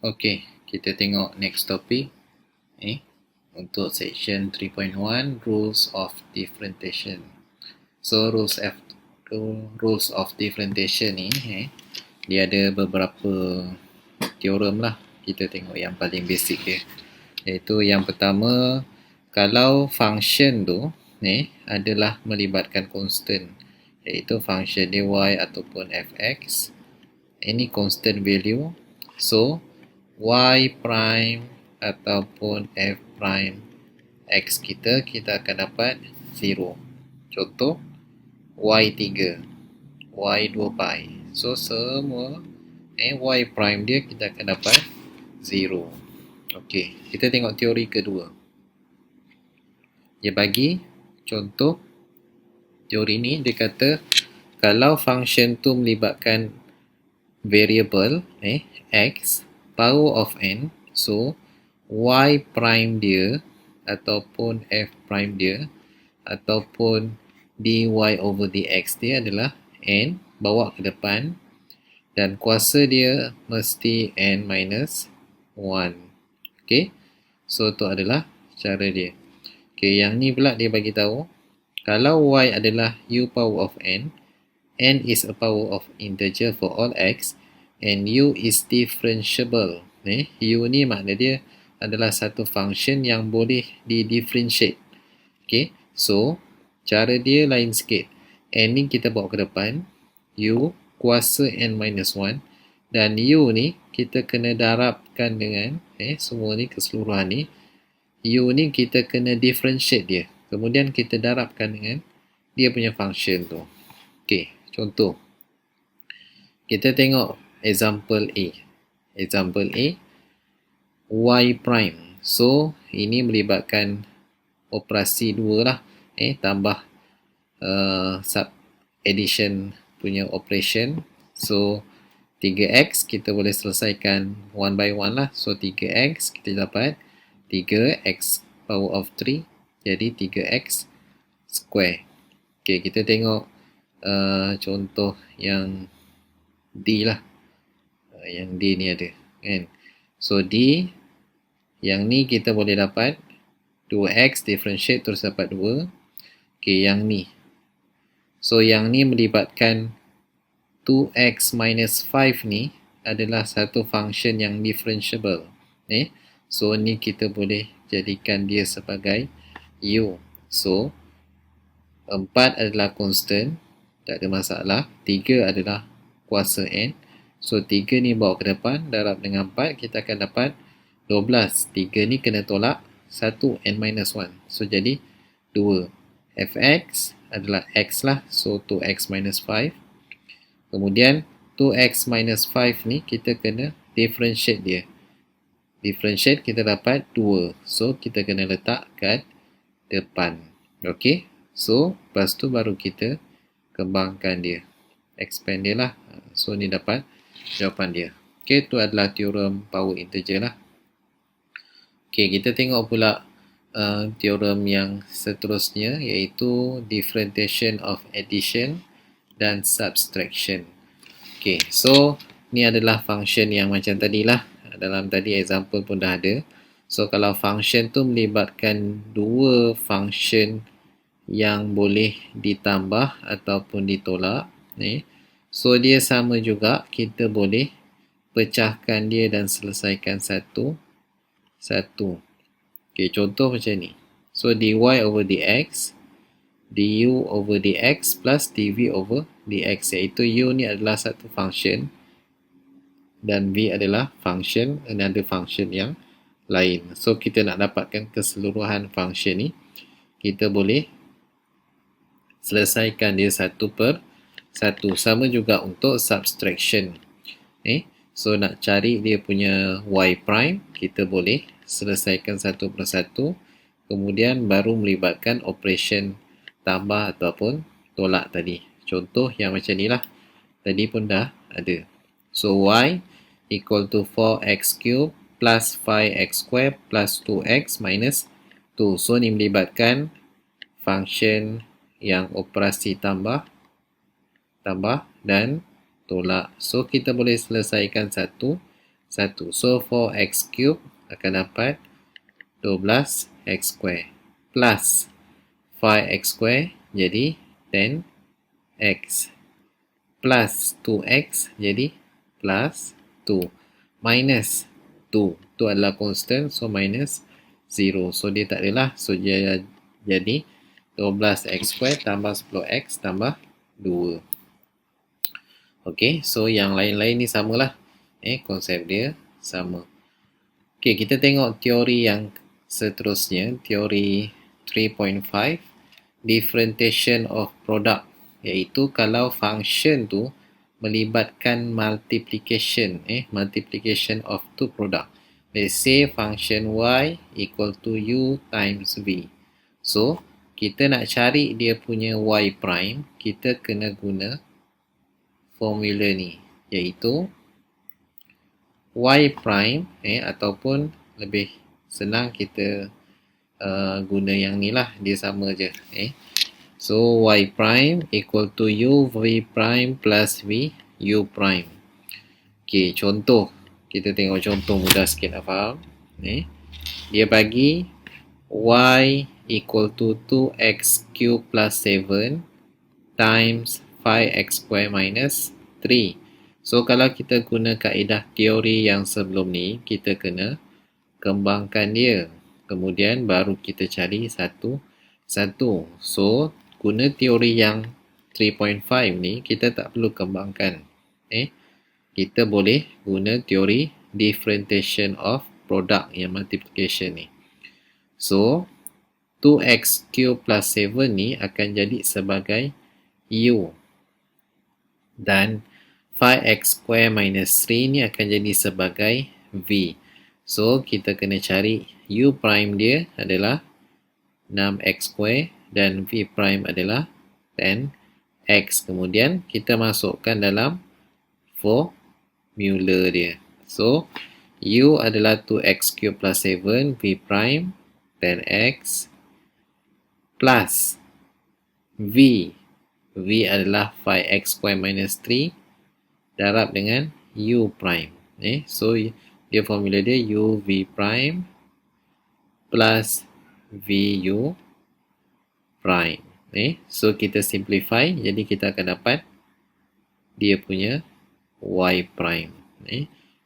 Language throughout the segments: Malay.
Okey, kita tengok next topic. Untuk section 3.1 Rules of Differentiation. So rules of differentiation ni dia ada beberapa teorem lah. Kita tengok yang paling basic dia. Iaitu yang pertama, kalau function tu adalah melibatkan constant, iaitu function dy ataupun fx, any constant value, so y prime ataupun f prime x kita akan dapat 0. Contoh y3, y2 pi. So semua y prime dia kita akan dapat 0. Okey, kita tengok teori kedua. Dia bagi contoh teori ni, dia kata kalau function tu melibatkan variable x power of n, so y prime dia ataupun f prime dia ataupun dy over dx dia adalah n, bawa ke depan, dan kuasa dia mesti n minus 1. Okey, so tu adalah cara dia. Okey, yang ni pula dia bagi tahu kalau y adalah u power of n is a power of integer for all x, and u is differentiable. U ni makna dia adalah satu function yang boleh di-differentiate. Okay, so cara dia lain sikit. N ni kita bawa ke depan, u kuasa n minus 1, dan u ni kita kena darabkan dengan semua ni, keseluruhan ni. U ni kita kena differentiate dia, kemudian kita darabkan dengan dia punya function tu. Okay, contoh kita tengok example A. Example A, y prime. So ini melibatkan operasi 2 lah, tambah sub addition punya operation. So 3x kita boleh selesaikan 1 by 1 lah. So 3x kita dapat 3x power of 3, jadi 3x square. Okay, kita tengok contoh yang D lah. Yang D ni ada kan. So D yang ni kita boleh dapat 2x differentiate terus dapat 2. Okay, yang ni, so yang ni melibatkan 2x minus 5 ni adalah satu function yang differentiable. So ni kita boleh jadikan dia sebagai u. So 4 adalah constant, tak ada masalah. 3 adalah kuasa n. So 3 ni bawa ke depan, darab dengan 4, kita akan dapat 12. 3 ni kena tolak 1 n minus 1. So jadi 2. Fx adalah x lah, so 2x minus 5. Kemudian 2x minus 5 ni kita kena differentiate dia. Differentiate kita dapat 2. So kita kena letak kat depan. Okey, so lepas tu baru kita kembangkan dia, expand dia lah. So ni dapat jawapan dia. Okey, tu adalah teorem power integer lah. Okey, kita tengok pula teorem yang seterusnya, iaitu differentiation of addition dan subtraction. Okey, so ni adalah function yang macam tadi lah. Dalam tadi example pun dah ada. So kalau function tu melibatkan dua function yang boleh ditambah ataupun ditolak, so dia sama juga, kita boleh pecahkan dia dan selesaikan satu. Okay, contoh macam ni. So dy over dx, du over dx plus dv over dx, iaitu u ni adalah satu function dan v adalah function, another function yang lain. So kita nak dapatkan keseluruhan function ni, kita boleh selesaikan dia satu per satu. Sama juga untuk subtraction. So nak cari dia punya y prime, kita boleh selesaikan satu per satu, kemudian baru melibatkan operation tambah ataupun tolak tadi. Contoh yang macam ni lah, tadi pun dah ada. So y equal to 4x cube plus 5x square plus 2x minus 2. So ni melibatkan function yang operasi tambah dan tolak. So kita boleh selesaikan satu 1. So 4x cube akan dapat 12x square plus 5x square jadi 10x plus 2x jadi plus 2 minus 2. 2 adalah constant, so minus 0. So dia tak adalah. So dia jadi 12x square tambah 10x tambah 2. Okay, so yang lain-lain ni samalah. Konsep dia sama. Okay, kita tengok teori yang seterusnya. Teori 3.5. Differentiation of product. Iaitu kalau function tu melibatkan multiplication. Multiplication of two product. Let's say function y equal to u times v. So, kita nak cari dia punya y prime, kita kena guna formula ni, iaitu y prime ataupun lebih senang kita guna yang ni lah, dia sama je. So y prime equal to u v prime plus v u prime. Okay, contoh. Kita tengok contoh mudah sikit nak faham. Dia bagi y equal to 2x cube plus 7 times 5x square minus 3. So kalau kita guna kaedah teori yang sebelum ni, kita kena kembangkan dia. Kemudian baru kita cari satu-satu. So guna teori yang 3.5 ni, kita tak perlu kembangkan. Kita boleh guna teori differentiation of product yang multiplication ni. So 2x cube plus 7 ni akan jadi sebagai u. Dan 5x square minus 3 ni akan jadi sebagai v. So, kita kena cari u prime dia adalah 6x square dan v prime adalah 10x. Kemudian, kita masukkan dalam formula dia. So, u adalah 2x cube plus 7, v prime 10x plus v. V adalah 5x square minus 3 darab dengan u prime. So, dia formula dia u v prime plus v u prime. So, kita simplify. Jadi, kita akan dapat dia punya y prime.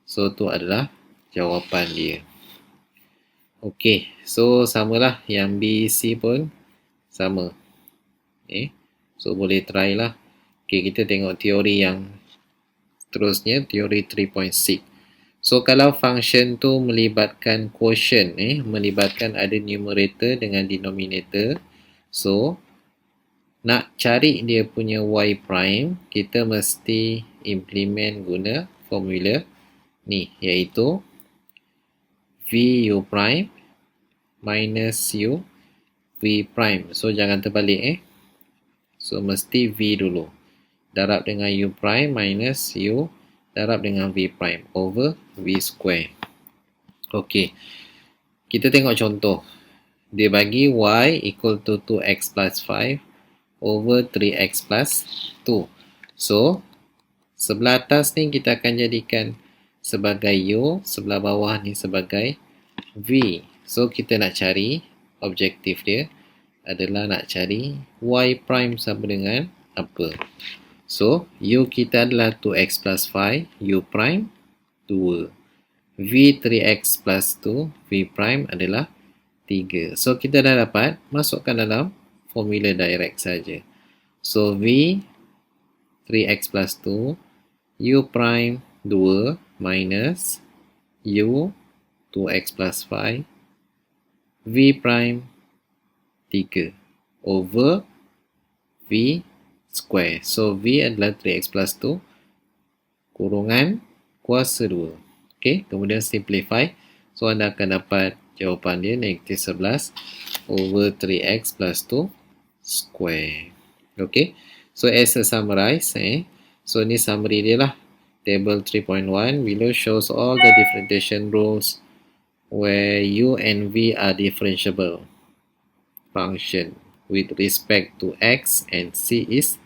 So, tu adalah jawapan dia. Okay. So, samalah. Yang B, C pun sama. So, boleh try lah. Okay, kita tengok teori yang seterusnya, teori 3.6. So, kalau function tu melibatkan quotient, melibatkan ada numerator dengan denominator. So, nak cari dia punya y prime, kita mesti implement guna formula ni, iaitu v u prime minus u v prime. So, jangan terbalik. So, mesti v dulu. Darab dengan u prime minus u darab dengan v prime over v square. Okey. Kita tengok contoh. Dia bagi y equal to 2x plus 5 over 3x plus 2. So, sebelah atas ni kita akan jadikan sebagai u, sebelah bawah ni sebagai v. So, kita nak cari objektif dia adalah nak cari y prime sama dengan apa. So, u kita adalah 2x plus 5, u prime 2. V 3x plus 2, v prime adalah 3. So, kita dah dapat, masukkan dalam formula direct saja. So, v 3x plus 2, u prime 2 minus u 2x plus 5, v prime 3 over v square. So, v adalah 3x plus 2 kurungan kuasa 2. Okay, kemudian simplify. So, anda akan dapat jawapan dia negatif 11 over 3x plus 2 square. Okay, so as a summarize, so ni summary dia lah. Table 3.1 below shows all the differentiation rules where u and v are differentiable function with respect to x and c is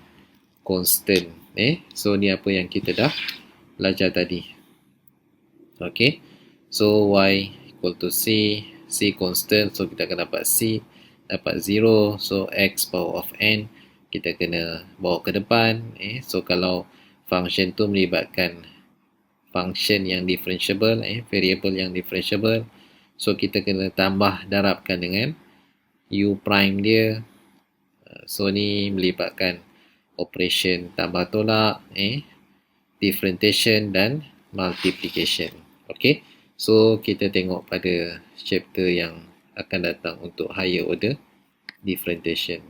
constant. So ni apa yang kita dah belajar tadi. Okay, so y equal to c constant, so kita akan dapat c dapat 0, so x power of n kita kena bawa ke depan. So kalau function tu melibatkan function yang differentiable, variable yang differentiable, so kita kena tambah darabkan dengan u prime dia. So ni melibatkan operation tambah tolak, differentiation dan multiplication. Okay, so kita tengok pada chapter yang akan datang untuk higher order differentiation.